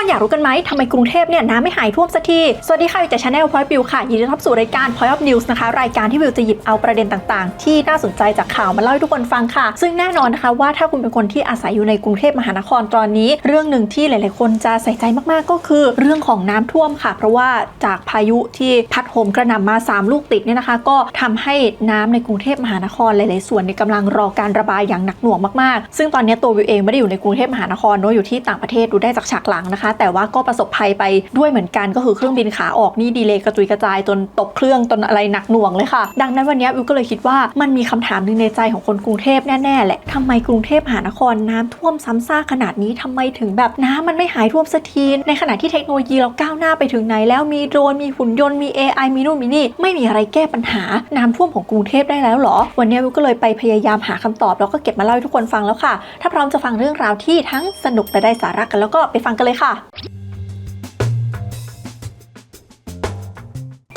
คนอยากรู้กันไหมทำไมกรุงเทพเนี่ยน้ำไม่หายท่วมสักทีสวัสดีค่ะอยู่แต่ Channel Point View ค่ะยินดีต้อนรับสู่รายการ Point of News นะคะรายการที่วิวจะหยิบเอาประเด็นต่างๆที่น่าสนใจจากข่าวมาเล่าให้ทุกคนฟังค่ะซึ่งแน่นอนนะคะว่าถ้าคุณเป็นคนที่อาศัยอยู่ในกรุงเทพมหานครตอนนี้เรื่องหนึ่งที่หลายๆคนจะใส่ใจมากๆก็คือเรื่องของน้ำท่วมค่ะเพราะว่าจากพายุที่พัดโหมกระหน่ำมา3ลูกติดเนี่ยนะคะก็ทำให้น้ำในกรุงเทพมหานครหลายๆส่วนกำลังรอการระบายอย่างหนักหน่วงมากๆซึ่งตอนนี้ตัววิวเองไม่ได้อยู่ในกรุงเทพมหานครเนาะอยู่ที่ต่างประเทศดูได้จากฉากหลังนะคะแต่ว่าก็ประสบภัยไปด้วยเหมือนกันก็คือเครื่องบินขาออกนี่ดีเลย์กระจุยกระจายจนตกเครื่องจนอะไรหนักหน่วงเลยค่ะดังนั้นวันนี้วิวก็เลยคิดว่ามันมีคำถามนึงในใจของคนกรุงเทพแน่ๆแหละทำไมกรุงเทพมหานครน้ำท่วมซ้ำซากขนาดนี้ทำไมถึงแบบน้ำมันไม่หายท่วมสักทีในขณะที่เทคโนโลยีเราก้าวหน้าไปถึงไหนแล้วมีโดรนมีหุ่นยนต์มี AI มีนู่นมีนี่ไม่มีอะไรแก้ปัญหาน้ำท่วมของกรุงเทพได้แล้วหรอวันนี้วิวก็เลยไปพยายามหาคำตอบแล้วก็เก็บมาเล่าให้ทุกคนฟังแล้วค่ะถ้าพร้อมจะฟังเรื่องราวที่ทั้งสนุกและได้สาระกันแล้วก็ไปฟังกันเลยค่ะ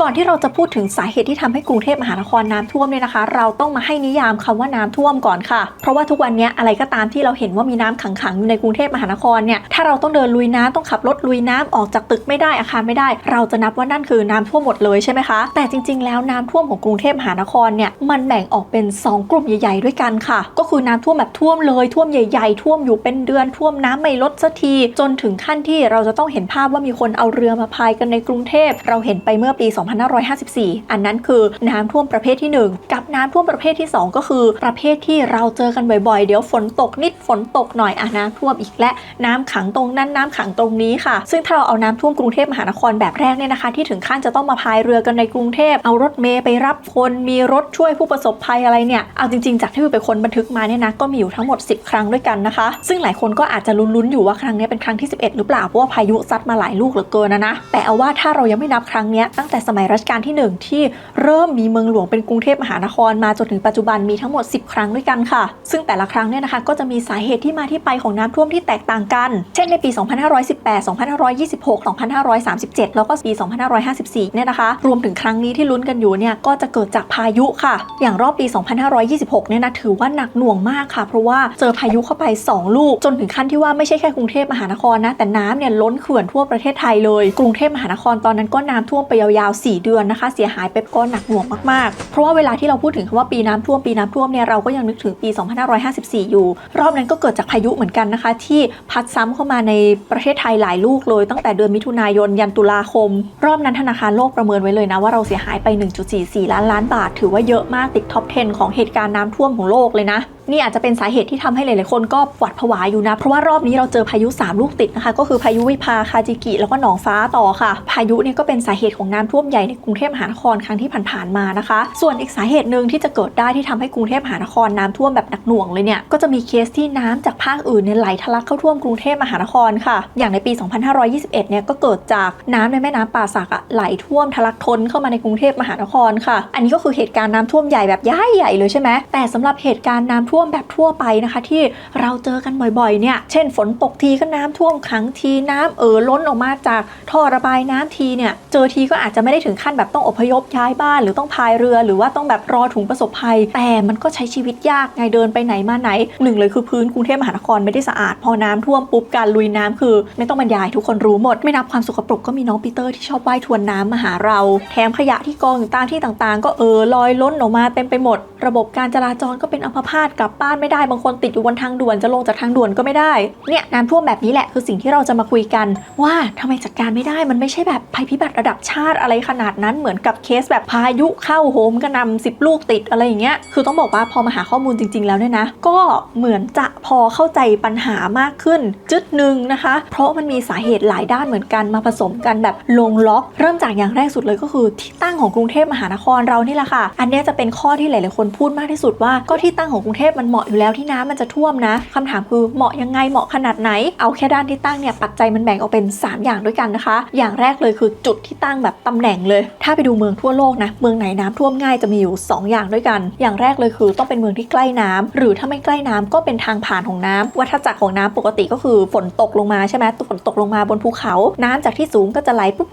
ก่อนที่เราจะพูดถึงสาเหตุที่ทำให้กรุงเทพมหานครน้ำท่วมเนี่ยนะคะเราต้องมาให้นิยามคำว่าน้ำท่วมก่อนค่ะเพราะว่าทุกวันนี้อะไรก็ตามที่เราเห็นว่ามีน้ำขังอยู่ในกรุงเทพมหานครเนี่ยถ้าเราต้องเดินลุยน้ำต้องขับรถลุยน้ำออกจากตึกไม่ได้อาคารไม่ได้เราจะนับว่านั่นคือน้ำท่วมหมดเลยใช่ไหมคะแต่จริงๆแล้วน้ำท่วมของกรุงเทพมหานครเนี่ยมันแบ่งออกเป็น2กลุ่มใหญ่ๆด้วยกันค่ะก็คือน้ำท่วมแบบท่วมเลยท่วมใหญ่ๆท่วมอยู่เป็นเดือนท่วมน้ำไม่ลดสักทีจนถึงขั้นที่เราจะต้องเห็นภาพว่ามีคนเอาเรือมาพายกันในกรุงเทพเราเห็นไปเมื่อปี2554อันนั้นคือน้ำท่วมประเภทที่1กับน้ำท่วมประเภทที่2ก็คือประเภทที่เราเจอกันบ่อยๆเดี๋ยวฝนตกนิดฝนตกหน่อยน้ำท่วมอีกและน้ำขังตรงนั้นน้ำขังตรงนี้ค่ะซึ่งถ้าเราเอาน้ำท่วมกรุงเทพมหานครแบบแรกเนี่ยนะคะที่ถึงขั้นจะต้องมาพายเรือกันในกรุงเทพเอารถเมล์ไปรับคนมีรถช่วยผู้ประสบภัยอะไรเนี่ยเอาจริงๆจากที่วิวไปค้นบันทึกมาเนี่ยนะก็มีอยู่ทั้งหมด10ครั้งด้วยกันนะคะซึ่งหลายคนก็อาจจะลุ้นๆอยู่ว่าครั้งนี้เป็นครั้งที่11หรือเปล่าเพราะว่าพายุซัดมาหลายลูกเหลือเกินนะแต่เอาว่าถ้าเรายังไม่นับครั้งนี้ตั้งแต่สมัยรัชกาลที่1ที่เริ่มมีเมืองหลวงเป็นกรุงเทพมหานครมาจนถึงปัจจุบันมีทั้งหมด10ครั้งด้วยกันค่ะซึ่งแต่ละครั้งเนี่ยนะคะก็จะมีสาเหตุที่มาที่ไปของน้ำท่วมที่แตกต่างกันเช่นในปี2518 2526 2537แล้วก็ปี2554เนี่ยนะคะรวมถึงครั้งนี้ที่ลุ้นกันอยู่เนี่ยก็จะเกิดจากพายุค่ะอย่างรอบปี2526เนี่ยนะถือว่าหนักหน่วงมากค่ะเพราะว่าเจอพายุเข้าไป2ลูกจนถึงขั้นที่ว่าไม่ใช่แค่กรุงเทพมหานครนะแต่น้ำเนี่ยล้นเขื่อนทั่วประเทศไทยเลยกรุงเทพมหานครตอนนั้นก็น้ำท่วมไปยาวๆ4เดือนนะคะเสียหายไปก็หนักหน่วงมากๆเพราะว่าเวลาที่เราพูดถึงคำว่าปีน้ำท่วมเนี่ยเราก็ยังนึกถึงปี2554อยู่รอบนั้นก็เกิดจากพายุเหมือนกันนะคะที่พัดซ้ำเข้ามาในประเทศไทยหลายลูกเลยตั้งแต่เดือนมิถุนายนยันตุลาคมรอบนั้นธนาคารโลกประเมินไว้เลยนะว่าเราเสียหายไป 1.44 ล้านบาทถือว่าเยอะมากติดท็อป 10 ของเหตุการณ์น้ำท่วมของโลกเลยนะนี่อาจจะเป็นสาเหตุที่ทำให้หลายๆคนก็หวาดผวาอยู่นะเพราะว่ารอบนี้เราเจอพายุ3ลูกติดนะคะก็คือพายุวิภาคาจิกิแล้วก็หนองฟ้าต่อค่ะพายุเนี่ยก็เป็นสาเหตุของน้ำท่วมใหญ่ในกรุงเทพมหานครครั้งที่ผ่านๆมานะคะส่วนอีกสาเหตุหนึ่งที่จะเกิดได้ที่ทำให้กรุงเทพมหานครน้ำท่วมแบบหนักหน่วงเลยเนี่ยก็จะมีเคสที่น้ำจากภาคอื่นเนี่ยไหลทะลักเข้าท่วมกรุงเทพมหานครค่ะอย่างในปี2521เนี่ยก็เกิดจากน้ำในแม่น้ำป่าสักไหลท่วมทะลักท้นเข้ามาในกรุงเทพมหานครค่ะอันนี้ก็คือเหตุการณ์น้ำท่วมใหญ่แบบใหญ่เลยใช่ไหมแต่สำหรับเหตุการณ์น้ำท่วมแบบทั่วไปนะคะที่เราเจอกันบ่อยๆเนี่ยเช่นฝนตกทีก็น้ำท่วมขังทีน้ำล้นออกมาจากท่อระบายน้ำทีเนี่ยเจอทีก็อาจจะไม่ได้ถึงขั้นแบบต้องอพยพย้ายบ้านหรือต้องพายเรือหรือว่าต้องแบบรอถุงประสบภัยแต่มันก็ใช้ชีวิตยากไงเดินไปไหนมาไหนหนึ่งเลยคือพื้นกรุงเทพมหานครไม่ได้สะอาดพอน้ำท่วมปุ๊บการลุยน้ำคือไม่ต้องบรรยายทุกคนรู้หมดไม่นับความสกปรกก็มีน้องปีเตอร์ที่ชอบว่ายทวนน้ำมาหาเราแถมขยะที่กองอยู่ตามที่ต่างๆก็ลอยล้นออกมาเต็มไปหมดระบบการจราจรก็เป็นอัมพาตกลับบ้านไม่ได้บางคนติดอยู่บนทางด่วนจะลงจากทางด่วนก็ไม่ได้เนี่ยน้ำท่วมแบบนี้แหละคือสิ่งที่เราจะมาคุยกันว่าทำไมจัดการไม่ได้มันไม่ใช่แบบภัยพิบัติระดับชาติอะไรขนาดนั้นเหมือนกับเคสแบบพายุเข้าโหมกระหน่ำ10ลูกติดอะไรอย่างเงี้ยคือต้องบอกว่าพอมาหาข้อมูลจริงๆแล้วเนี่ยนะก็เหมือนจะพอเข้าใจปัญหามากขึ้นจุดหนึ่งนะคะเพราะมันมีสาเหตุหลายด้านเหมือนกันมาผสมกันแบบลงล็อกเริ่มจากอย่างแรกสุดเลยก็คือที่ตั้งของกรุงเทพมหานครเรานี่แหละค่ะอันนี้จะเป็นข้อที่หลายๆคนพูดมากที่สุดว่าก็ที่ตั้งของกรุงเทพมันเหมาะอยู่แล้วที่น้ำมันจะท่วมนะคำถามคือเหมาะยังไงเหมาะขนาดไหนเอาแค่ด้านที่ตั้งเนี่ยปัจจัยมันแบ่งออกเป็น3อย่างด้วยกันนะคะอย่างแรกเลยคือจุดที่ตั้งแบบตำแหน่งเลยถ้าไปดูเมืองทั่วโลกนะเมืองไหนน้ำท่วมง่ายจะมีอยู่2อย่างด้วยกันอย่างแรกเลยคือต้องเป็นเมืองที่ใกล้น้ำหรือถ้าไม่ใกล้น้ำก็เป็นทางผ่านของน้ำวัฏจักรของน้ำปกติก็คือฝนตกลงมาใช่ไหมฝนตกลงมาบนภูเขาน้ำจากที่สูงก็จะไหลปุ๊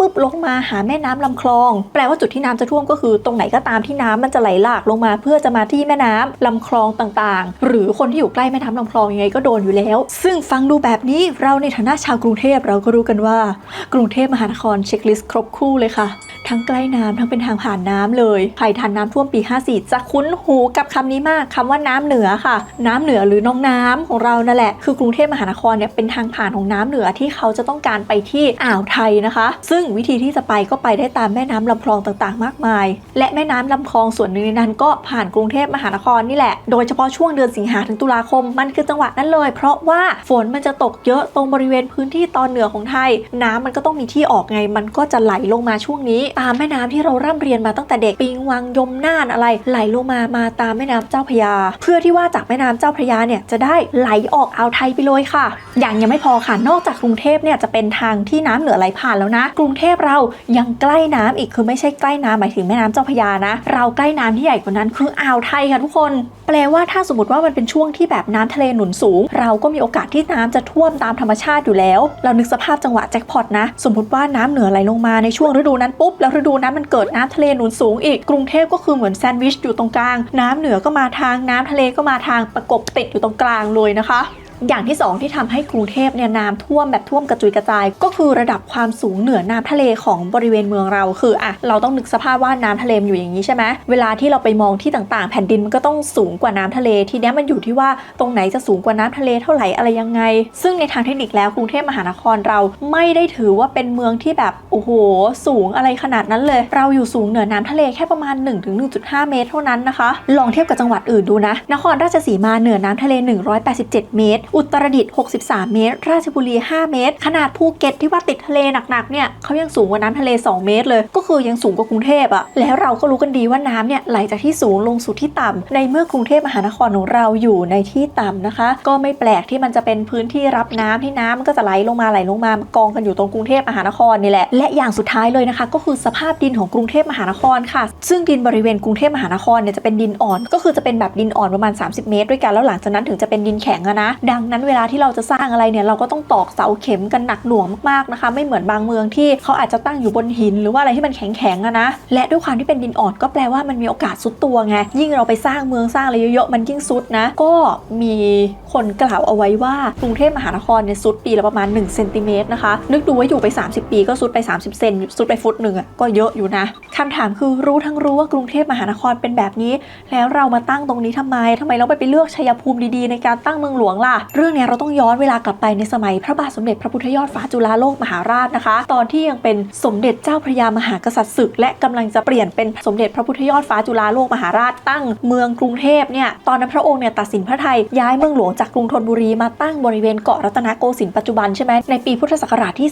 บลงมาหาแม่น้ำลำคลองแปลว่าจุดที่น้ำจะท่วมก็คือตรงไหนก็ตามที่น้ำมันจะไหลหลากลงมาเพื่อจะมาที่แม่น้ำลำคล องต่างๆหรือคนที่อยู่ใกล้แม่น้ำลำคลองยังไงก็โดนอยู่แล้วซึ่งฟังดูแบบนี้เราในฐานะชาวกรุงเทพเราก็รู้กันว่ากรุงเทพมหานครเช็คลิสต์ครบคู่เลยค่ะทั้งใกล้น้ำทั้งเป็นทางผ่านน้ำเลยใครทันน้ำท่วมปี 54จะคุ้นหูกับคำนี้มากคำว่าน้ำเหนือค่ะน้ำเหนือหรือน้องน้ำของเรานั่นแหละคือกรุงเทพมหานครเนี่ยเป็นทางผ่านของน้ำเหนือที่เขาจะต้องการไปที่อ่าวไทยนะคะซึ่งวิธีที่จะไปก็ไปได้ตามแม่น้ำลำคลองต่างๆมากมายและแม่น้ำลำคลองส่วนหนึ่งในนั้นก็ผ่านกรุงเทพมหานครนี่แหละโดยเฉพาะช่วงเดือนสิงหาถึงตุลาคมมันคือจังหวะนั้นเลยเพราะว่าฝนมันจะตกเยอะตรงบริเวณพื้นที่ตอนเหนือของไทยน้ำมันก็ต้องมีที่ออกไงมันก็จะไหลลงมาช่วงนี้ตามแม่น้ำที่เราร่ำเรียนมาตั้งแต่เด็กปิงวังยมน่านอะไรไหลลงมาตามแม่น้ำเจ้าพระยาเพื่อที่ว่าจากแม่น้ำเจ้าพระยาเนี่ยจะได้ไหลออกอ่าวไทยไปเลยค่ะอย่างยังไม่พอค่ะนอกจากกรุงเทพเนี่ยจะเป็นทางที่น้ำเหนือไหลผ่านแล้วนะกรุงเทพเรายังใกล้น้ำอีกคือไม่ใช่ใกล้น้ำหมายถึงแม่น้ำเจ้าพระยานะเราใกล้น้ำที่ใหญ่กว่านั้นคืออ่าวไทยค่ะทุกคนแปลว่าถ้าสมมติว่ามันเป็นช่วงที่แบบน้ำทะเลหนุนสูงเราก็มีโอกาสที่น้ำจะท่วมตามธรรมชาติอยู่แล้วเรานึกสภาพจังหวะแจ็คพอตนะสมมติว่าน้ำเหนือไหลลงมาในช่วงฤดูนั้นปุ๊บแล้วฤดูนั้นมันเกิดน้ำทะเลหนุนสูงอีกกรุงเทพก็คือเหมือนแซนด์วิชอยู่ตรงกลางน้ำเหนือก็มาทางน้ำทะเลก็มาทางประกบติดอยู่ตรงกลางเลยนะคะอย่างที่2ที่ทำให้กรุงเทพเนี่ยน้ำท่วมแบบท่วมกระจุยกระจายก็คือระดับความสูงเหนือน้ำทะเลของบริเวณเมืองเราคือเราต้องนึกสภาพว่าน้ำทะเลอยู่อย่างนี้ใช่ไหมเวลาที่เราไปมองที่ต่างๆแผ่นดินมันก็ต้องสูงกว่าน้ำทะเลทีนี้มันอยู่ที่ว่าตรงไหนจะสูงกว่าน้ำทะเลเท่าไหร่อะไรยังไงซึ่งในทางเทคนิคแล้วกรุงเทพมหานครเราไม่ได้ถือว่าเป็นเมืองที่แบบโอ้โหสูงอะไรขนาดนั้นเลยเราอยู่สูงเหนือน้ำทะเลแค่ประมาณ 1-1.5 เมตรเท่านั้นนะคะลองเทียบกับจังหวัดอื่นดูนะนครราชสีมาเหนือน้ำทะเล187 เมตรอุตรดิตถ์63 เมตรราชบุรี5 เมตรขนาดภูเก็ตที่ว่าติดทะเลหนักๆเนี่ยเขายังสูงกว่าน้ำทะเล2 เมตรเลยก็คือยังสูงกว่ากรุงเทพแล้วเราก็รู้กันดีว่าน้ำเนี่ยไหลจากที่สูงลงสู่ที่ต่ำในเมื่อกรุงเทพมหานครของเราอยู่ในที่ต่ำนะคะก็ไม่แปลกที่มันจะเป็นพื้นที่รับน้ำที่น้ำมันก็จะไหลลงมากองกันอยู่ตรงกรุงเทพมหานครนี่แหละและอย่างสุดท้ายเลยนะคะก็คือสภาพดินของกรุงเทพมหานครค่ะซึ่งดินบริเวณกรุงเทพมหานครเนี่ยจะเป็นดินอ่อนก็คือจะเป็นแบบดินอ่อนประมาณ30 เมตรด้วยกันแล้วหลังจากนั้นถึงจะเป็นดินแข็งนะดังนั้นเวลาที่เราจะสร้างอะไรเนี่ยเราก็ต้องตอกเสาเข็มกันหนักหน่วงมากๆนะคะไม่เหมือนบางเมืองที่เขาอาจจะตั้งอยู่บนหินหรือว่าอะไรที่มันแข็งๆนะและด้วยความที่เป็นดินอ่อนก็แปลว่ามันมีโอกาสซุดตัวไงยิ่งเราไปสร้างเมืองสร้างอะไรเยอะๆมันยิ่งซุดนะก็มีคนกล่าวเอาไว้ว่ากรุงเทพมหานครเนี่ยซุดปีละประมาณ1 เซนติเมตรนะคะนึกดูว่าอยู่ไป30 ปีก็ซุดไป30 เซนซุดไปฟุตหนึ่งก็เยอะอยู่นะคำถามคือรู้ว่ากรุงเทพมหานครเป็นแบบนี้แล้วเรามาตั้งตรงนี้ทำไมเราไปเลือกชัยภูมิดีๆในการตั้งเมืองหลวงล่ะเรื่องนี้เราต้องย้อนเวลากลับไปในสมัยพระบาทสมเด็จพระพุทธยอดฟ้าจุฬาโลกมหาราชนะคะตอนที่ยังเป็นสมเด็จเจ้าพระยามหากษัตริย์ศึกและกำลังจะเปลี่ยนเป็นสมเด็จพระพุทธยอดฟ้าจุฬาโลกมหาราชตั้งเมืองกรุงเทพเนี่ยตอนนั้นพระองค์เนี่ยตัดสินพระทัยย้ายเมืองหลวงจากกรุงธนบุรีมาตั้งบริเวณเกาะรัตนโกสินทร์ปัจจุบันใช่ไหมในปีพุทธศักราชที่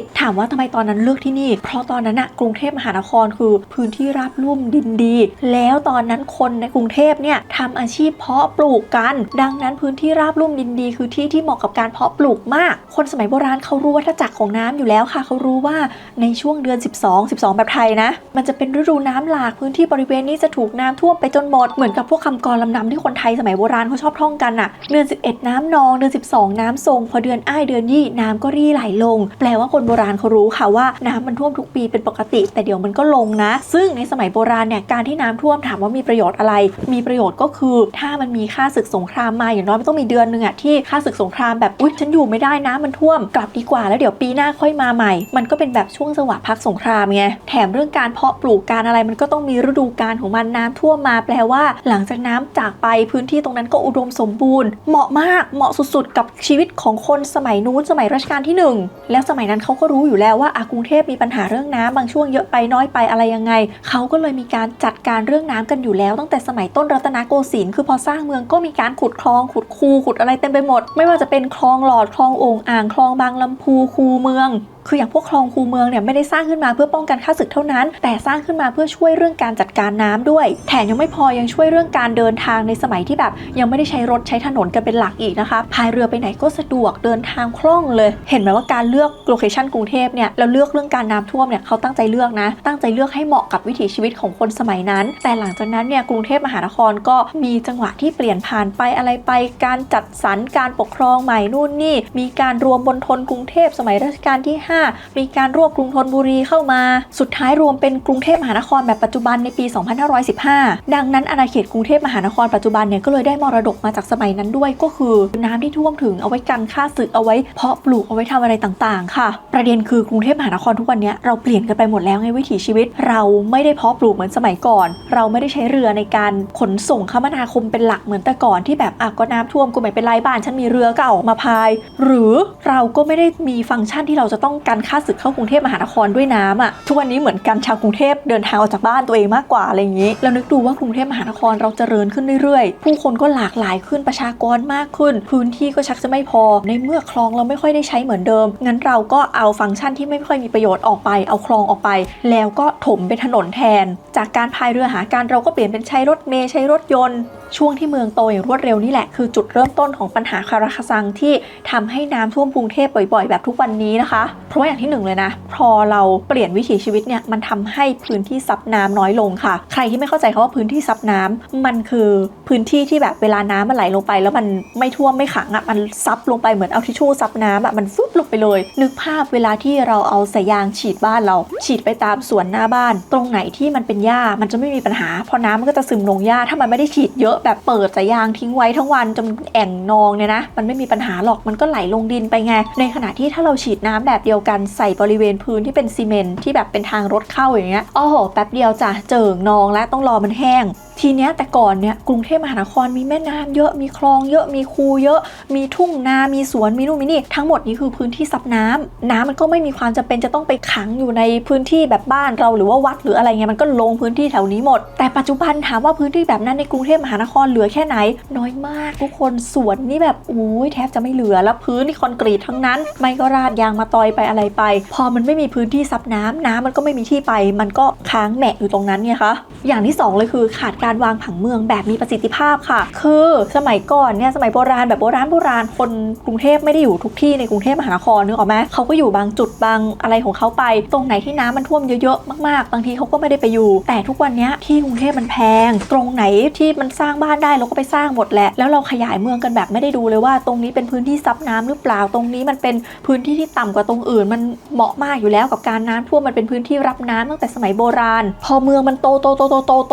2310 ถามว่าทำไมตอนนั้นเลือกที่นี่เพราะตอนนั้นกรุงเทพมหานครคือพื้นที่ราบลุ่มดินดีแล้วตอนนั้นคนในกรุงเทพเนี่ยทำอาชีพเพาะปลูกกันดังนั้นพื้นที่ราบลุ่มดินดีคือที่ที่เหมาะกับการเพาะปลูกมากคนสมัยโบราณเขารู้วัฏจักรของน้ำอยู่แล้วค่ะเขารู้ว่าในช่วงเดือน12แบบไทยนะมันจะเป็นฤดูน้ำหลากพื้นที่บริเวณนี้จะถูกน้ำท่วมไปจนหมดเหมือนกับพวกคำกรลำนำที่คนไทยสมัยโบราณเขาชอบท่องกันเดือน11น้ำนองเดือน12น้ำทรงพอเดือนอ้ายเดือนยี่น้ำก็รี่ไหลลงแปลว่าคนโบราณเขารู้ค่ะว่าน้ำมันท่วมทุกปีเป็นปกติแต่เดี๋ยวมันก็ลงนะซึ่งในสมัยโบราณเนี่ยการที่น้ำท่วมถามว่ามีประโยชน์อะไรมีประโยชน์ก็คือถ้ามันมีค่าศึกสงครามมาอย่างน้อยมันต้องมีเดือนนึงที่ค่าศึกสงครามแบบอุ๊ยฉันอยู่ไม่ได้น้ำมันท่วมกลับดีกว่าแล้วเดี๋ยวปีหน้าค่อยมาใหม่มันก็เป็นแบบช่วงจังหวะพักสงครามไงแถมเรื่องการเพาะปลูกการอะไรมันก็ต้องมีฤดูกาลของมันน้ำท่วมมาแปลว่าหลังจากน้ำจากไปพื้นที่ตรงนั้นก็อุดมสมบูรณ์เหมาะมากเหมาะสุดๆกับชีวิตของคนสมัยนู้นสมัยรัชกาลที่1แล้วสมัยนั้นเขาก็รู้อยู่แล้วว่ากรุงเทพมีปัญหาเรื่องน้ำบางช่วงเยอะไปน้อยไปอะไรยังไงเขาก็เลยมีการจัดการเรื่องน้ำกันอยู่แล้วตั้งแต่สมัยต้นรัตนโกสินทร์คือพอสร้างเมืองก็มีการขุดคลองขุดคูขุดอะไรเต็มไปหมดไม่ว่าจะเป็นคลองหลอดคลองโอ่งอ่างคลองบางลำพูคูเมืองคืออย่างพวกคลองคูเมืองเนี่ยไม่ได้สร้างขึ้นมาเพื่อป้องกันข้าศึกเท่านั้นแต่สร้างขึ้นมาเพื่อช่วยเรื่องการจัดการน้ำด้วยแถมยังไม่พอยังช่วยเรื่องการเดินทางในสมัยที่แบบยังไม่ได้ใช้รถใช้ถนนกันเป็นหลักอีกนะคะพายเรือไปไหนก็สะดวกเดินทางคล่องเลยเห็นไหมว่าการเลือกโลเคชั่นกรุงเทพเนี่ยแล้วเลือกเรื่องการน้ำท่วมเนี่ยเขาตั้งใจเลือกนะตั้งใจเลือกให้เหมาะกับวิถีชีวิตของคนสมัยนั้นแต่หลังจากนั้นเนี่ยกรุงเทพมหานครก็มีจังหวะที่เปลี่ยนผ่านไปอะไรไปการจัดสรรการปกครองใหม่นู่นนี่มีการรวมมณฑลกรุงเทพสมัยรัชกาลที่5 2515มีการรวบกรุงธนบุรีเข้ามาสุดท้ายรวมเป็นกรุงเทพมหานครแบบปัจจุบันในปี 2515 ดังนั้นอาณาเขตกรุงเทพมหานครปัจจุบันเนี่ยก็เลยได้มรดกมาจากสมัยนั้นด้วยก็คือน้ำที่ท่วมถึงเอาไว้กันฆ่าศึกเอาไว้เพาะปลูกเอาไว้ทำอะไรต่างๆค่ะประเด็นคือกรุงเทพมหานครทุกวันนี้เราเปลี่ยนกันไปหมดแล้วไงวิถีชีวิตเราไม่ได้เพาะปลูกเหมือนสมัยก่อนเราไม่ได้ใช้เรือในการขนส่งคมนาคมเป็นหลักเหมือนแต่ก่อนที่แบบก็น้ำท่วมก็ไม่เป็นไรบ้านฉันมีเรือก็เอามาพายหรือเราก็ไม่ได้มีฟังก์ชันที่เราจะต้องกันฆ่าศึกเข้ากรุงเทพมหานครด้วยน้ำทุกวันนี้เหมือนกันชาวกรุงเทพเดินทางออกจากบ้านตัวเองมากกว่าอะไรอย่างนี้แล้วนึกดูว่ากรุงเทพมหานครเราเจริญขึ้นเรื่อยๆผู้คนก็หลากหลายขึ้นประชากรมากขึ้นพื้นที่ก็ชักจะไม่พอในเมื่อคลองเราไม่ค่อยได้ใช้เหมือนเดิมงั้นเราก็เอาฟังก์ชันที่ไม่ค่อยมีประโยชน์ออกไปเอาคลองออกไปแล้วก็ถมเป็นถนนแทนจากการพายเรือหากันเราก็เปลี่ยนเป็นใช้รถเมล์ใช้รถยนต์ช่วงที่เมืองโตอย่างรวดเร็วนี่แหละคือจุดเริ่มต้นของปัญหาคาราคาซังที่ทำให้น้ำท่วมกรุงเทพบ่อยๆแบบทุกวันนี้นะคะเพราะว่าอย่างที่หนึ่งเลยนะพอเราเปลี่ยนวิถีชีวิตเนี่ยมันทำให้พื้นที่ซับน้ำน้อยลงค่ะใครที่ไม่เข้าใจคำว่าพื้นที่ซับน้ำมันคือพื้นที่ที่แบบเวลาน้ำมันไหลลงไปแล้วมันไม่ท่วมไม่ขังมันซับลงไปเหมือนเอาทิชชู่ซับน้ำมันฟึบลงไปเลยนึกภาพเวลาที่เราเอาสายยางฉีดบ้านเราฉีดไปตามสวนหน้าบ้านตรงไหนที่มันเป็นหญ้ามันจะไม่มีปัญหาพอน้ำมันก็จะซึมลงหญ้าถ้ามันไม่ได้ฉีดเยอะแบบเปิดสายยางทิ้งไว้ทั้งวันจนแอ่งนองเนี่ยนะมันไม่มีปัญหาหรอกมันก็ไหลลงดินไปไงในขณะที่ถ้าเราฉีดน้ำแบบเดียวกันใส่บริเวณพื้นที่เป็นซีเมนต์ที่แบบเป็นทางรถเข้าอย่างเงี้ยโอ้โหแป๊บเดียวจ้ะเจิ่งนองแล้วต้องรอมันแห้งทีเนี้ยแต่ก่อนเนี่ยกรุงเทพมหานครมีแม่น้ำเยอะมีคลองเยอะมีคูเยอะมีทุ่งนามีสวนมีนู่นมีนี่ทั้งหมดนี้คือพื้นที่ซับน้ำมันก็ไม่มีความจำเป็นจะต้องไปขังอยู่ในพื้นที่แบบบ้านเราหรือว่าวัดหรืออะไรเงี้ยมันก็ลงพื้นที่แถวนี้หมดแต่ปัจจุบันถามว่าพื้นที่แบบนั้นในกรุงเทพมหานครเหลือแค่ไหนน้อยมากทุกคนสวนนี่แบบแทบจะไม่เหลือแล้วพื้นนี่คอนกรีตทั้งนั้นไม่ก็ราดยางมาตอยไปอะไรไปพอมันไม่มีพื้นที่ซับน้ำมันก็ไม่มีที่ไปมันก็ค้างแหมะอยู่ตรงนั้นไงคะอย่างที่2เลยคือขาดการวางผังเมืองแบบมีประสิทธิภาพค่ะคือสมัยก่อนเนี่ยสมัยโบราณแบบโบราณคนกรุงเทพไม่ได้อยู่ทุกที่ในกรุงเทพมหานครนึกออกไหมเขาก็อยู่บางจุดบางอะไรของเขาไปตรงไหนที่น้ำมันท่วมเยอะๆมากๆบางทีเขาก็ไม่ได้ไปอยู่แต่ทุกวันนี้ที่กรุงเทพมันแพงตรงไหนที่มันสร้างบ้านได้เราก็ไปสร้างหมดแหละแล้วเราขยายเมืองกันแบบไม่ได้ดูเลยว่าตรงนี้เป็นพื้นที่ซับน้ำหรือเปล่าตรงนี้มันเป็นพื้นที่ที่ต่ำกว่าตรงอื่นมันเหมาะมากอยู่แล้วกับการน้ำท่วมมันเป็นพื้นที่รับน้ำตั้งแต่สมัยโบราณพอเมืองมันโ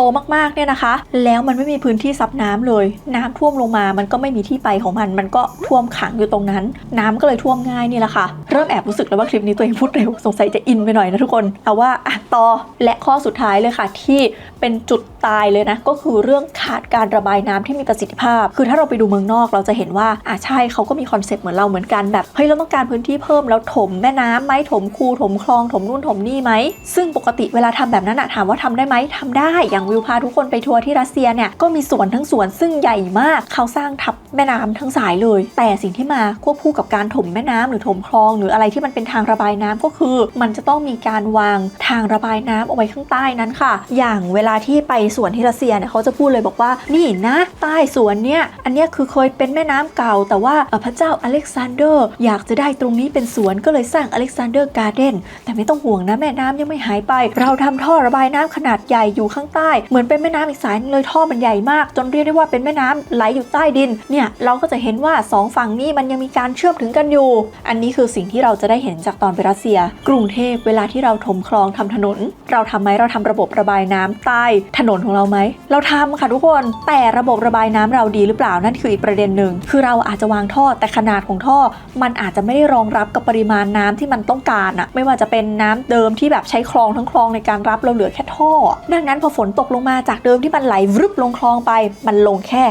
ตมากๆเนี่ยนะคะแล้วมันไม่มีพื้นที่ซับน้ำเลยน้ำท่วมลงมามันก็ไม่มีที่ไปของมันก็ท่วมขังอยู่ตรงนั้นน้ำก็เลยท่วมง่ายนี่แหละค่ะเริ่มแอบรู้สึกแล้วว่าคลิปนี้ตัวเองพูดเร็วสงสัยจะอินไปหน่อยนะทุกคนเอาว่าต่อและข้อสุดท้ายเลยค่ะที่เป็นจุดตายเลยนะก็คือเรื่องขาดการระบายน้ำที่มีประสิทธิภาพคือถ้าเราไปดูเมืองนอกเราจะเห็นว่าใช่เขาก็มีคอนเซ็ปต์เหมือนเราเหมือนกันแบบเฮ้ยเราต้องการพื้นที่เพิ่มแล้วถมแม่น้ำไหมถมคูถมคลองถมนู่นถมนี่ไหมซึ่งปกติเวลาทำแบบนั้นถามว่าทำได้ไหมทำได้อย่างวิวพาทุกคนไปทัวร์ที่รัสเซียเนี่ยก็มีสวนทั้งสวนซึ่งใหญ่มากเขาสร้างทับแม่น้ำทั้งสายเลยแต่สิ่งที่มาควบคู่กับการถมแม่น้ำหรือถมคลองหรืออะไรที่มันเป็นทางระบายน้ำก็คือมันจะต้องมีการวางทางระบายน้ำเอาไว้ข้างใต้นั้นค่ะอย่างเวลาที่ไปสวนที่รัสเซียเนี่ยเขาจะพูดเลยบอกว่านี่นะใต้สวนเนี่ยอันเนี้ยคือเคยเป็นแม่น้ำเก่าแต่ว่าพระเจ้าอเล็กซานเดอร์อยากจะได้ตรงนี้เป็นสวนก็เลยสร้างอเล็กซานเดอร์การ์เด้นแต่ไม่ต้องห่วงนะแม่น้ำยังไม่หายไปเราทำท่อระบายน้ำขนาดใหญ่อยู่ข้างใต้เหมือนเป็นแม่น้ำอีกสายนึงเลยท่อมันใหญ่มากจนเรียกได้ว่าเป็นแม่น้ำไหลอยู่ใต้ดินเนี่ยเราก็จะเห็นว่า2ฝั่งนี้มันยังมีการเชื่อมถึงกันอยู่อันนี้คือสิ่งที่เราจะได้เห็นจากตอนไปรัสเซียกรุงเทพเวลาที่เราถมคลองทำถนนเราทำไหมเราทำระบบระบายน้ำใต้ถนนของเราไหมเราทำค่ะทุกคนแต่ระบบระบายน้ำเราดีหรือเปล่านั่นคืออีกประเด็นหนึ่งคือเราอาจจะวางท่อแต่ขนาดของท่อมันอาจจะไม่ได้รองรับกับปริมาณน้ำที่มันต้องการไม่ว่าจะเป็นน้ำเดิมที่แบบใช้คลองทั้งคลองในการรับเราเหลือแค่ท่อดังนั้นพอฝนตกลงมาจากเดิมที่มันไหลวรึบลงคลองไปมันลงแค่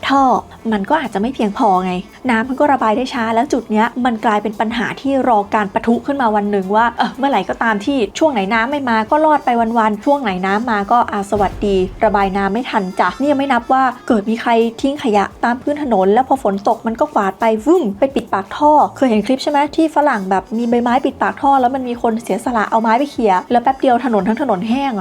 ท่อมันก็อาจจะไม่เพียงพอไงน้ำมันก็ระบายได้ช้าแล้วจุดเนี้ยมันกลายเป็นปัญหาที่รอการปะทุขึ้นมาวันหนึ่งว่าเมื่อไหร่ก็ตามที่ช่วงไหนน้ำไม่มาก็รอดไปวันๆช่วงไหนน้ำมาก็สวัสดีระบายน้ำไม่ทันจ้ะนี่ยังไม่นับว่าเกิดมีใครทิ้งขยะตามพื้นถนนแล้วพอฝนตกมันก็กวาดไปวึ่มไปปิดปากท่อเคยเห็นคลิปใช่ไหมที่ฝรั่งแบบมีใบไม้ปิดปากท่อแล้วมันมีคนเสียสละเอาไม้ไปเขี่ยแล้วแป๊บเดียวถนนทั้งถนนแห้ง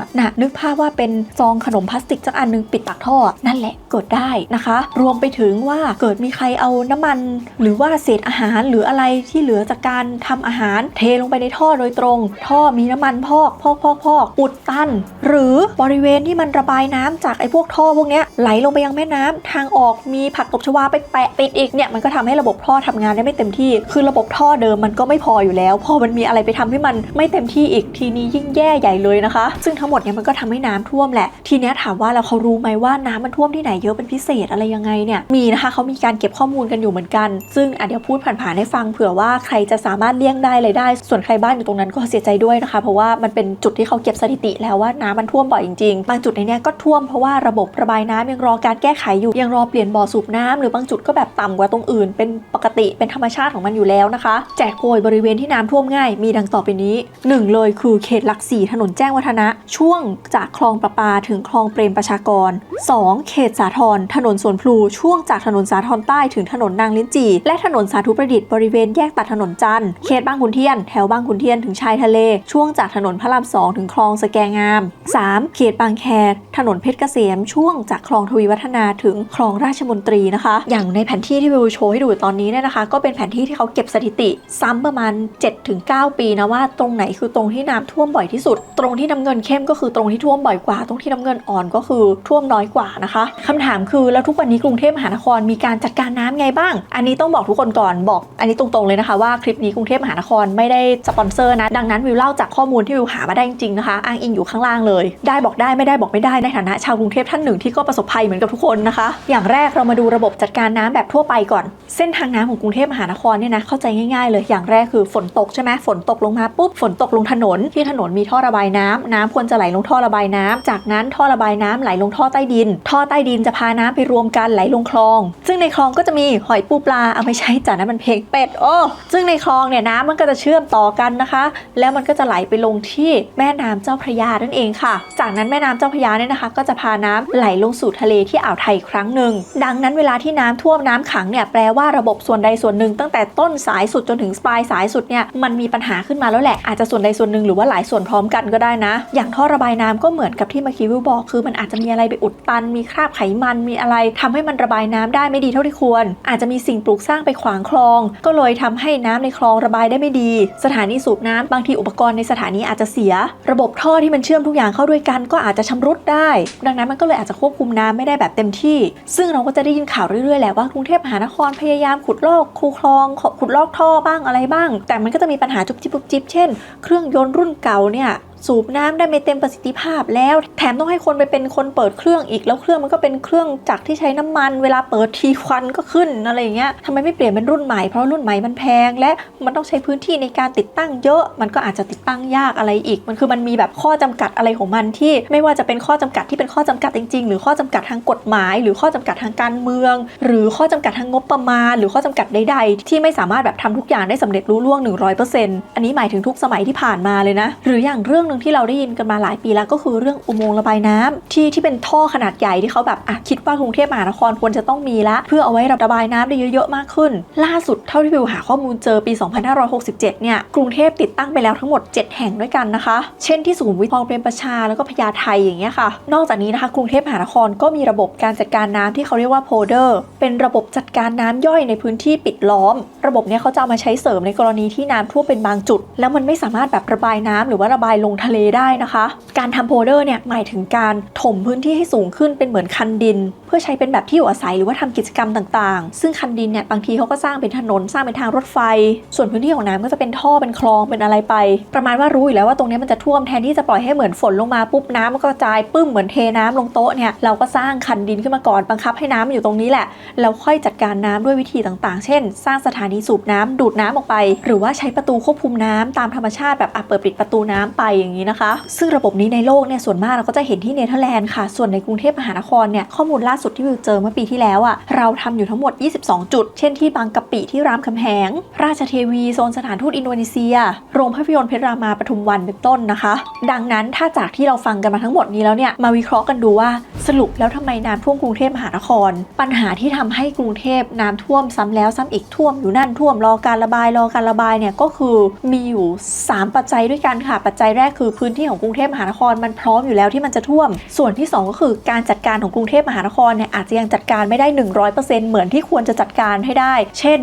นึกภาพว่าเป็นซองขนมพลาสติกสักอันนึงปิดปากท่อนั่นแหละเกิดได้นะคะรวมไปถึงว่าเกิดมีใครเอาน้ำมัน มันหรือว่าเศษอาหารหรืออะไรที่เหลือจากการทำอาหารเทลงไปในท่อโดยตรงท่อมีน้ำมันพอกอุดตันหรือบริเวณที่มันระบายน้ำจากไอ้พวกท่อพวกนี้ไหลลงไปยังแม่น้ำทางออกมีผักตบชวาไปแปะปิดอีกเนี่ยมันก็ทำให้ระบบท่อทำงานได้ไม่เต็มที่คือระบบท่อเดิมมันก็ไม่พออยู่แล้วพอมันมีอะไรไปทำให้มันไม่เต็มที่อีกทีนี้ยิ่งแย่ใหญ่เลยนะคะซึ่งทั้งหมดเนี่ยมันก็ทำให้น้ำท่วมแหละทีนี้ถามว่าแล้วเขารู้ไหมว่าน้ำมันท่วมที่ไหนเยอะเป็นพิเศษอะไรยังไงเนี่ยมีนะคะเขามีการเก็บข้อมูลกันอยู่เหมือนกันซึ่งเดี๋ยวพูดผ่านๆให้ฟังเผื่อว่าใครจะสามารถเลี่ยงได้เลยได้ส่วนใครบ้านอยู่ตรงนั้นก็เสียใจด้วยนะคะเพราะว่ามันเป็นจุดที่เขาเก็บสถิติแล้วว่าน้ำมันท่วมบ่อยจริงๆบางจุดในนี้ก็ท่วมเพราะว่าระบบระบายน้ำยังรอการแก้ไขอยู่ยังรอเปลี่ยนบ่อสูบน้ำหรือบางจุดก็แบบต่ำกว่าตรงอื่นเป็นปกติเป็นธรรมชาติของมันอยู่แล้วนะคะแจกโปรยบริเวณที่น้ำท่วมง่ายมีดังต่อไปนี้1เลยคือเขตหลัก4ถนนแจ้งวัฒนะช่วงจากคลองประปาถึงคลองเปรมประชากร2เขตสาทรถนนสวนพลูช่วงจากถนนสาทรใต้ถึงถนนนางลิ้นจี่และถนนสาธุประดิษฐ์บริเวณแยกตัดถนนจันทร์เขตบางขุนเทียนแถวบางขุนเทียนถึงชายทะเลช่วงจากถนนพระราม2ถึงคลองสแกงาม3เขตบางแคถนนเพชรเกษมช่วงจากคลองทวีวัฒนาถึงคลองราชมนตรีนะคะอย่างในแผนที่ที่วิวโชว์ให้ดูตอนนี้เนี่ยนะคะก็เป็นแผนที่ที่เขาเก็บสถิติซ้ำประมาณ 7-9 ปีนะว่าตรงไหนคือตรงที่น้ำท่วมบ่อยที่สุดตรงที่น้ำเงินเข้มก็คือตรงที่ท่วมบ่อยกว่าตรงที่น้ำเงินอ่อนก็คือท่วมน้อยกว่านะคะคำถามคือแล้วทุกวันนี้กรุงเทพมหานครมีการจัดการน้ำไงบ้างอันนี้ต้องบอกทุกคนก่อนบอกอันนี้ตรงๆเลยนะคะว่าคลิปนี้กรุงเทพมหานครไม่ได้สปอนเซอร์นะดังนั้นวิวเล่าจากข้อมูลที่วิวหามาได้จริงๆนะคะอ้างอิงอยู่ข้างล่างเลยได้บอกได้ไม่ได้บอกไม่ได้ในฐานะชาวกรุงเทพท่านหนึ่งที่ก็ประสบภัยเหมือนกับทุกคนนะคะอย่างแรกเรามาดูระบบจัดการน้ำแบบทั่วไปก่อนเส้นทางน้ำของกรุงเทพมหานครเนี่ยนะเข้าใจง่ายๆเลยอย่างแรกคือฝนตกใช่ไหมฝนตกลงมาปุ๊บฝนตกลงถนนที่ถนนมีท่อระบายน้ำควรจะไหลลงท่อระบายน้ำจากนั้นท่อระบายน้ำไหลลงท่อใต้ดินท่อใต้ดินจะพาน้ำไปรวมกันไหลลงคลองซึ่งในคลองก็จะมีหอยปูปลาเอาไม่ใช่จ้ะนะมันเพลงเป็ดซึ่งในคลองเนี่ยน้ำมันก็จะเชื่อมต่อกันนะคะแล้วมันก็จะไหลไปลงที่แม่น้ำเจ้าพระยานั่นเองค่ะจากนั้นแม่น้ำเจ้าพระยาเนี่ยนะคะก็จะพาน้ำไหลลงสู่ทะเลที่อ่าวไทยครั้งหนึ่งดังนั้นเวลาที่น้ำท่วมน้ำขังเนี่ยแปลว่าระบบส่วนใดส่วนหนึ่งตั้งแต่ต้นสายสุดจนถึงปลายสายสุดเนี่ยมันมีปัญหาขึ้นมาแล้วแหละอาจจะส่วนใดส่วนหนึ่งหรือว่าหลายส่วนพร้อมกันก็ได้นะอย่างท่อระบายน้ำก็เหมือนกับที่เมื่อกี้วิวบอกคือมันอาจจะมีอะไรไปอุดตันมีคราบไขมันมีอะไรทำให้มันระบายน้ำได้ไม่ดีเท่าที่ควรอาจจะมีสิ่งปลูกสร้างไปขวางคลองก็เลยทำให้น้ำในคลองระบายได้ไม่ดีสถานีสูบน้ำบางทีอุปกรณ์ในสถานีอาจจะเสียระบบท่อที่มันเชื่อมทุกอย่างเข้าด้วยกันก็อาจจะชำรุดได้ดังนั้นมันก็เลยอาจจะควบคุมน้ำไม่ได้แบบเต็มที่ซึ่งเราก็จะได้ยินข่าวเรื่อยๆแหละว่ากรุงเทพมหานครพยายามขุดลอกคูคลองขุดลอกท่อบ้างอะไรบ้างแต่มันก็จะมีปัญหาจุบจิบเช่นเครื่องยนต์รุ่นเก่าเนี่ยสูบน้ำได้ไม่เต็มประสิทธิภาพแล้วแถมต้องให้คนไปเป็นคนเปิดเครื่องอีกแล้วเครื่องมันก็เป็นเครื่องจักรที่ใช้น้ำมันเวลาเปิดทีควันก็ขึ้นอะไรอย่างเงี้ยทำไมไม่เปลี่ยนเป็นรุ่นใหม่เพราะรุ่นใหม่มันแพงและมันต้องใช้พื้นที่ในการติดตั้งเยอะมันก็อาจจะติดตั้งยากอะไรอีกมันมีแบบข้อจำกัดอะไรของมันที่ไม่ว่าจะเป็นข้อจำกัดที่เป็นข้อจำกัดจริงๆหรือข้อจำกัดทางกฎหมายหรือข้อจำกัดทางการเมืองหรือข้อจำกัดทางงบประมาณหรือข้อจำกัดใดๆที่ไม่สามารถแบบทำทุกอย่างได้สำเร็จรุ่ล่วง 100% อันนี้หมายถึงทุกสมัยที่ผ่านมาเลยนะหรืออย่างเรื่องนึงที่เราได้ยินกันมาหลายปีแล้วก็คือเรื่องอุโมงค์ระบายน้ำที่เป็นท่อขนาดใหญ่ที่เขาแบบคิดว่ากรุงเทพมหานครควรจะต้องมีละเพื่อเอาไว้ระบายน้ำได้เยอะๆมากขึ้นล่าสุดเท่าที่วิวหาข้อมูลเจอปี 2567 เนี่ยกรุงเทพติดตั้งไปแล้วทั้งหมด 7 แห่งด้วยกันนะคะเช่นที่สุขุมวิทคลองเปรมประชาแล้วก็พญาไทอย่างเงี้ยค่ะนอกจากนี้นะคะกรุงเทพมหานครก็มีระบบการจัดการน้ำที่เขาเรียกว่าโพเดอร์เป็นระบบจัดการน้ำย่อยในพื้นที่ปิดล้อมระบบนี้เขาจะเอามาใช้เสริมในกรณีที่น้ำท่วมเป็นบางจุดแล้วมันไม่สามารถแบบระบายน้ำหรือว่าระบายลงทะเลได้นะคะการทำโพเดอร์เนี่ยหมายถึงการถมพื้นที่ให้สูงขึ้นเป็นเหมือนคันดินเพื่อใช้เป็นแบบที่อยู่อาศัยหรือว่าทำกิจกรรมต่างๆซึ่งคันดินเนี่ยบางทีเขาก็สร้างเป็นถนนสร้างเป็นทางรถไฟส่วนพื้นที่ของน้ำก็จะเป็นท่อเป็นคลองเป็นอะไรไปประมาณว่ารู้อยู่แล้วว่าตรงนี้มันจะท่วมแทนที่จะปล่อยให้เหมือนฝนลงมาปุ๊บน้ำมันก็กระจายปึ้มเหมือนเทน้ำลงโต๊ะเนี่ยเราก็สร้างคันดินขึ้นมาก่อนบังคับให้น้ำมันอยู่ตรงนี้แหละแล้วค่อยจัดการน้ำด้วยวิธีต่างๆเช่นสร้างสถานีสูบน้ำดูดน้ำออกไปหรือว่าใช้ประตูควบคุมน้ำตามธรรมชาติแบบเปิดปิดประตูน้ำไปอย่างนี้นะคะซึ่งระบบนี้ในโลกเนี่ยส่วนมากเราก็จะเห็นที่เนเธอร์แลนด์ค่ะส่วนในกรุงเทพมหานครเนี่ยข้อมูลล่าสุดที่วิวเจอเมื่อปีที่แล้วเราทำอยู่ทั้งหมด22จุดเช่นที่บางกะปิที่รามคำแหงราชเทวีโซนสถานทูตอินโดนีเซียโรงภาพยนตร์เพชรรามาปทุมวันเป็นต้นนะคะดังนั้นถ้าจากที่เราฟังกันมาทั้งหมดนี้แล้วเนี่ยมาวิเคราะห์กันดูว่าสรุปแล้วทำไมน้ำท่วมกรุงเทพมหานครปัญหาที่ทำให้กรุงเทพน้ำท่วมซ้ำแล้วซ้ำอีกท่วมอยู่นั่นท่วมรอการระบายเนี่ยก็คือมีอยู่3ปัจจัยด้วยกันค่ะปัจจัยแรกคือพื้นที่ของกรุงเทพมหานครมันพร้อมอยู่แล้วที่มันจะท่วมส่วนที่2ก็คือการจัดการของกรุงเทพมหานคร เนี่ยอาจจะยังจัดการไม่ได้ 100% เหมือนที่ควรจะจัดการให้ได้เช่น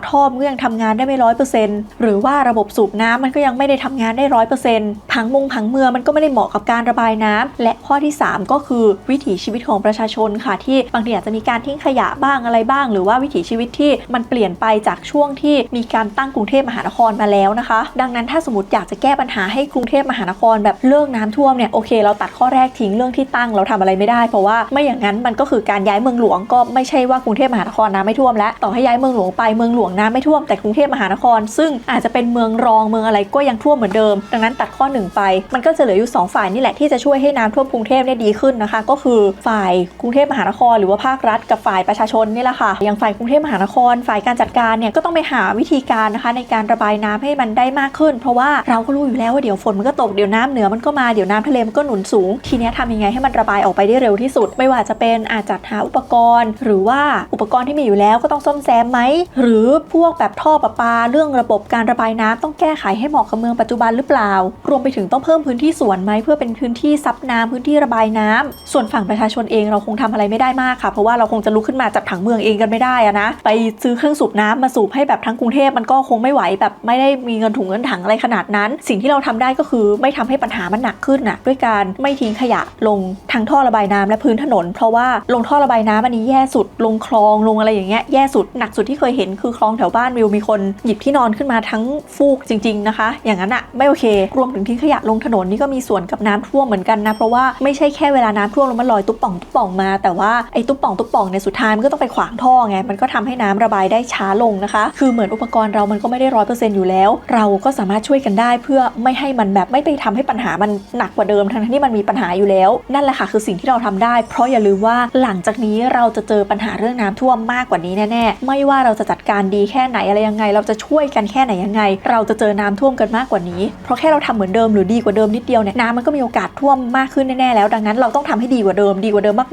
ท่อมันก็ยังทำงานได้ไม่ 100% หรือว่าระบบสูบน้ำมันก็ยังไม่ได้ทำงานได้ 100% ผังเมืองมันก็ไม่ได้เหมาะกับการระบายน้ำและข้อที่3ก็คือวิถีชีวิตของประชาชนค่ะที่บางทีอาจจะมีการทิ้งขยะบ้างอะไรบ้างหรือว่าวิถีชีวิตที่มันเปลี่ยนไปจากช่วงที่มีการตั้งกรุงเทพมหานครมาแล้วนะคะดังนั้นถ้าสมมติอยากจะแก้ปัญหาให้กรุงเทพมหานครแบบเลิกน้ำท่วมเนี่ยโอเคเราตัดข้อแรกทิ้งเรื่องที่ตั้งเราทำอะไรไม่ได้เพราะว่าไม่อย่างนั้นมันก็คือการย้ายเมืองหลวงก็ไม่ใช่ว่ากรุงเทพมหานครน้ำไม่ท่วมแล้วต่อให้ย้ายเมืองหลวงไปเมืองหลวงน้ำไม่ท่วมแต่กรุงเทพมหานครซึ่งอาจจะเป็นเมืองรองเมืองอะไรก็ยังท่วมเหมือนเดิมดังนั้นตัดข้อ1ไปมันก็จะเหลืออยู่2ฝ่ายนี่แหละที่จะช่วยให้น้ำท่วมกรุงเทพเนี่ยดีขึ้นนะคะก็คือฝ่ายกรุงเทพมหานครหรือว่าภาครัฐกับฝ่ายประชาชนนี่แหละค่ะอย่างฝ่ายกรุงเทพมหานครฝ่ายการจัดการเนี่ยก็ต้องไปหาวิธีการนะคะในการระบายน้ำให้มันได้มากขึ้นเพราะว่าเราก็รู้อยู่แล้วว่าเดี๋ยวฝนมันก็ตกเดี๋ยวน้ำเหนือมันก็มาเดี๋ยวน้ำทะเลมันก็หนุนสูงทีนี้ทำยังไงให้มันระบายออกไปได้เร็วที่สุดไม่ว่าจะเป็นอาจจัดหาอุปกรณ์หรือว่าอุปกรณ์ที่มีอยู่แล้วก็ต้องซ่อมแซมไหมหรือพวกแบบท่อประปาเรื่องระบบการระบายน้ำต้องแก้ไขให้เหมาะกับเมืองปัจจุบันหรือเปล่ารวมไปถึงต้องเพิ่มพื้นที่สวนไหมเพื่อเป็นพื้นที่ซับน้ำพื้นที่ระบายน้ำส่วนฝั่งประชาชนเองเราคงทำอะไรไม่ได้มากค่ะเพราะว่าเราคงจะลุกขึ้นมาจัดผังเมืองเองกันไม่ได้นะไปซื้อเครื่องสูบน้ำมาสูบให้แบบทั้งกรุงเทพมันก็คงไม่ไหวแบบไม่ได้มีเงินถุงเงินถังอะไรขนาดนั้นสิ่งที่เราทำได้ก็คือไม่ทำให้ปัญหามันหนักขึ้นด้วยการไม่ทิ้งขยะลงทางท่อระบายน้ำและพื้นถนนเพราะว่าลงท่อระบายน้ำอันนี้แย่สุดลงคลองลงอะไรอย่างเงี้ยแย่สุดหนักสุดที่เคยเห็นคือคลองแถวบ้านวิวมีคนหยิบที่นอนขึ้นมาทั้งฟูกจริงๆนะคะอย่างนั้นไม่โอเครวมถึงทิ้งขยะลงถนนนี่ก็มีส่วนกับน้ำท่วมเหมือนกันนะเพราะว่าไม่ใช่แค่เวลาน้ำท่วมแล้วมันลอยตุ๊บป่องมาแต่ว่าไอ้ตุ๊บป่องในสุดท้ายมันก็ต้องไปขวางท่อไงมันก็ทำให้น้ำระบายได้ช้าลงนะคะคือเหมือนอุปกรณ์เรามันก็ไม่ได้ 100% อยู่แล้วเราก็สามารถช่วยกันได้เพื่อไม่ให้มันแบบไม่ไปทำให้ปัญหามันหนักกว่าเดิมทั้งที่มันมีปัญหาอยู่แล้วนั่นแหละค่ะคือสิ่งที่เราทำได้เพราะอย่าลืมว่าหลังจากนี้เราจะเจอปัญหาเรื่องน้ำท่วมมากกว่านี้แน่ๆไม่ว่าเราจะจัดการดีแค่ไหนอะไรยังไงเราจะช่วยกันแค่ไหนยังไงเราจะเจอน้ำท่วมกันมากกว่านี้เพราะแค่เราทำเหมือนเดิมหรือดีกว่าเดิมนิดเดียวเนี่ยน้ำมันก็มีโอกาสท่วมมากขึ้นแน่ๆแล้วดังนั้นเราต้องทำให้ดีกว่าเดิม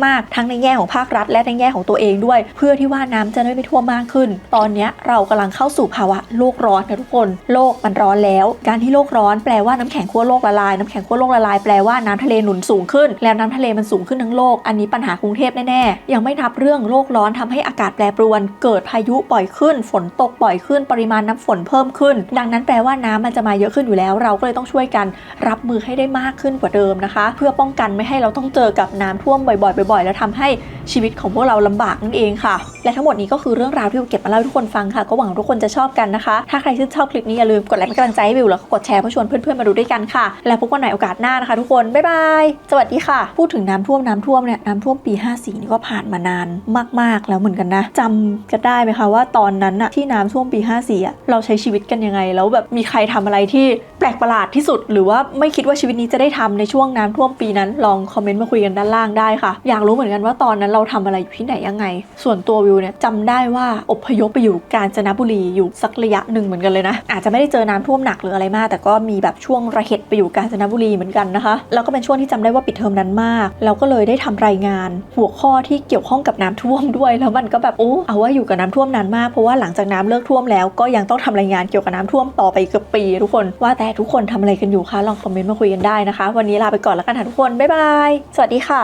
มากๆทั้งในแง่ของภาครัฐและในแง่ของตัวเองด้วยเพื่อที่ว่าน้ำจะไม่ท่วมมากขึ้นตอนนี้เรากำลังเข้าสู่ภาวะโลกร้อนนะทุกคนโลกมันร้อนแล้วการที่โลกร้อนแปลว่าน้ำแข็งขั้วโลกละลายน้ำแข็งขั้วโลกละลายแปลว่าน้ำทะเลหนุนสูงขึ้นแล้วน้ำทะเลมันสูงขึ้นทั้งโลกอันนี้ปัญหากรุงเทพแน่ๆยังไม่นับเรื่องโลกร้อนทำให้อากาศแปรปรวนเกิดพายุบ่อยขึ้นฝนตกบ่อยขึ้นปริมาณน้ำฝนเพิ่มขึ้นดังนั้นแปลว่าน้ำมันจะมาเยอะขึ้นอยู่แล้วเราก็เลยต้องช่วยกันรับมือให้ได้มากขึ้นกว่าเดิมนะคะเพื่อป้องกันไม่ให้เราต้องเจอกับน้ำท่วมบ่อยๆแล้วทำให้ชีวิตของพวกเราลำบากนั่นเองค่ะและทั้งหมดนี้ก็คือเรื่องราวที่วิวเก็บมาเล่าให้ทุกคนฟังค่ะก็หวังทุกคนจะชอบกันนะคะถ้าใครชื่นชอบคลิปนี้อย่าลืมกดไลค์เป็นกำลังใจให้วิวแล้วก็กดแชร์เพื่อชวนเพื่อนๆมาดูด้วยกันค่ะแล้วพบกันใหม่โอกาสหน้านะคะทุกคนบ๊ายบายสวัสดีค่ะพูดถึงน้ำท่วมเนี่ยน้ำท่วมปี54นี่ก็ผ่านมานานมากๆแล้วเหมือนกันนะจำกันได้ไหมคะว่าตอนนั้นอะที่น้ำท่วมปี54เราใช้ชีวิตกันยังไงแล้วแบบมีใครทำอะไรที่แปลกประหลาดที่สุดหรือว่าไม่คิดว่าชีวิตนี้จะได้ทำในช่วงน้ำท่วมปีนั้นลองคอมเมนต์มาคุยกันด้านล่างได้ค่ะอยากรู้เหมือนกันว่าตอนนั้นเราทำอะไรอยู่ที่ไหนยังไงส่วนตัววิวเนี่ยจำได้ว่าอพยพไปอยู่กาญจนบุรีอยู่สักระยะหนึ่งเหมือนกันเลยนะอาจจะไม่ได้เจอน้ำท่วมหนักหรืออะไรมากแต่ก็มีแบบช่วงระเหตุไปอยู่กาญจนบุรีเหมือนกันนะคะแล้วก็เป็นช่วงที่จำได้ว่าปิดเทอมนั้นมากแล้วก็เลยได้ทำรายงานหัวข้อที่เกี่ยวข้องกับน้ำท่วมด้วยแล้วมันก็แบบเอาว่าอยู่กับน้ำท่วมนานมากเพราะว่าหลังจากน้ำเลิกท่วมแล้วก็ยังต้องทำรายงานเกี่ยวกับน้ำท่วมต่อไปเกือบปีทุกคนว่าแต่ทุกคนทำอะไรกันอยู่คะลองคอมเมนต์มาคุยกันได้นะคะวันนี้ลาไปก่อนแล้วกันค่ะทุกคนบ๊ายบายสวัสดีค่ะ